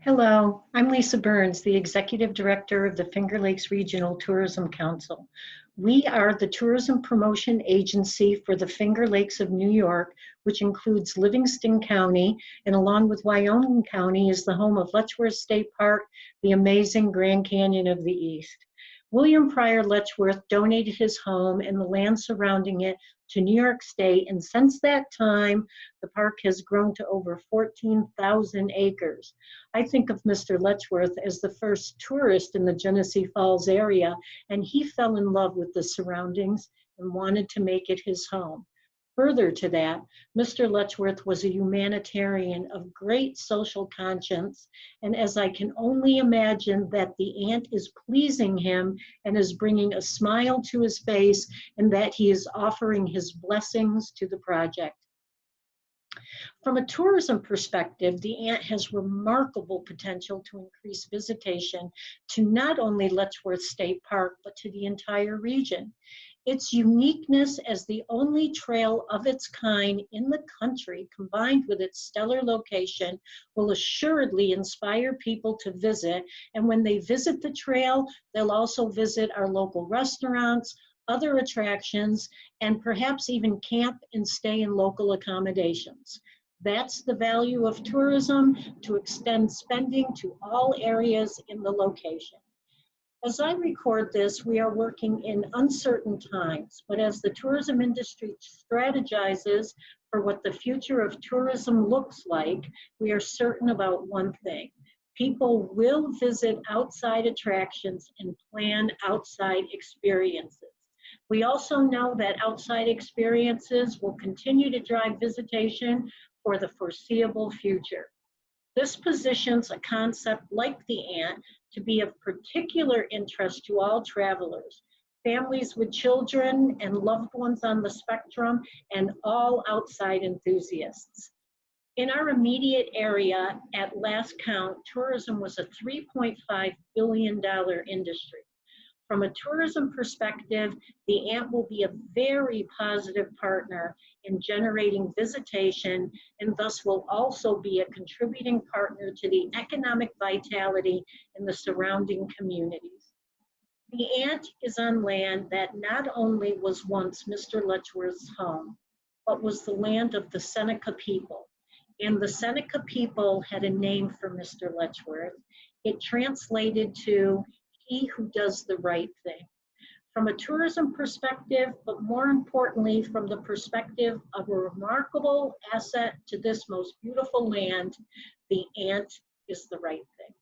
Hello, I'm Lisa Burns, the Executive Director of the Finger Lakes Regional Tourism Council. We are the tourism promotion agency for the Finger Lakes of New York, which includes Livingston County, and along with Wyoming County is the home of Letchworth State Park, the amazing Grand Canyon of the East. William Pryor Letchworth donated his home and the land surrounding it to New York State, and since that time, the park has grown to over 14,000 acres. I think of Mr. Letchworth as the first tourist in the Genesee Falls area, and he fell in love with the surroundings and wanted to make it his home. Further to that, Mr. Letchworth was a humanitarian of great social conscience, and as I can only imagine that the ant is pleasing him and is bringing a smile to his face, and that he is offering his blessings to the project. From a tourism perspective, the ant has remarkable potential to increase visitation to not only Letchworth State Park, but to the entire region. Its uniqueness as the only trail of its kind in the country, combined with its stellar location, will assuredly inspire people to visit. And when they visit the trail, they'll also visit our local restaurants, other attractions, and perhaps even camp and stay in local accommodations. That's the value of tourism, to extend spending to all areas in the location. As I record this, we are working in uncertain times, but as the tourism industry strategizes for what the future of tourism looks like, we are certain about one thing. People will visit outside attractions and plan outside experiences. We also know that outside experiences will continue to drive visitation for the foreseeable future. This positions a concept like the ant to be of particular interest to all travelers, families with children and loved ones on the spectrum, and all outside enthusiasts. In our immediate area, at last count, tourism was a $3.5 billion industry. From a tourism perspective, the ant will be a very positive partner in generating visitation, and thus will also be a contributing partner to the economic vitality in the surrounding communities. The ant is on land that not only was once Mr. Letchworth's home, but was the land of the Seneca people. And the Seneca people had a name for Mr. Letchworth. It translated to "he who does the right thing." From a tourism perspective, but more importantly, from the perspective of a remarkable asset to this most beautiful land, the ant is the right thing.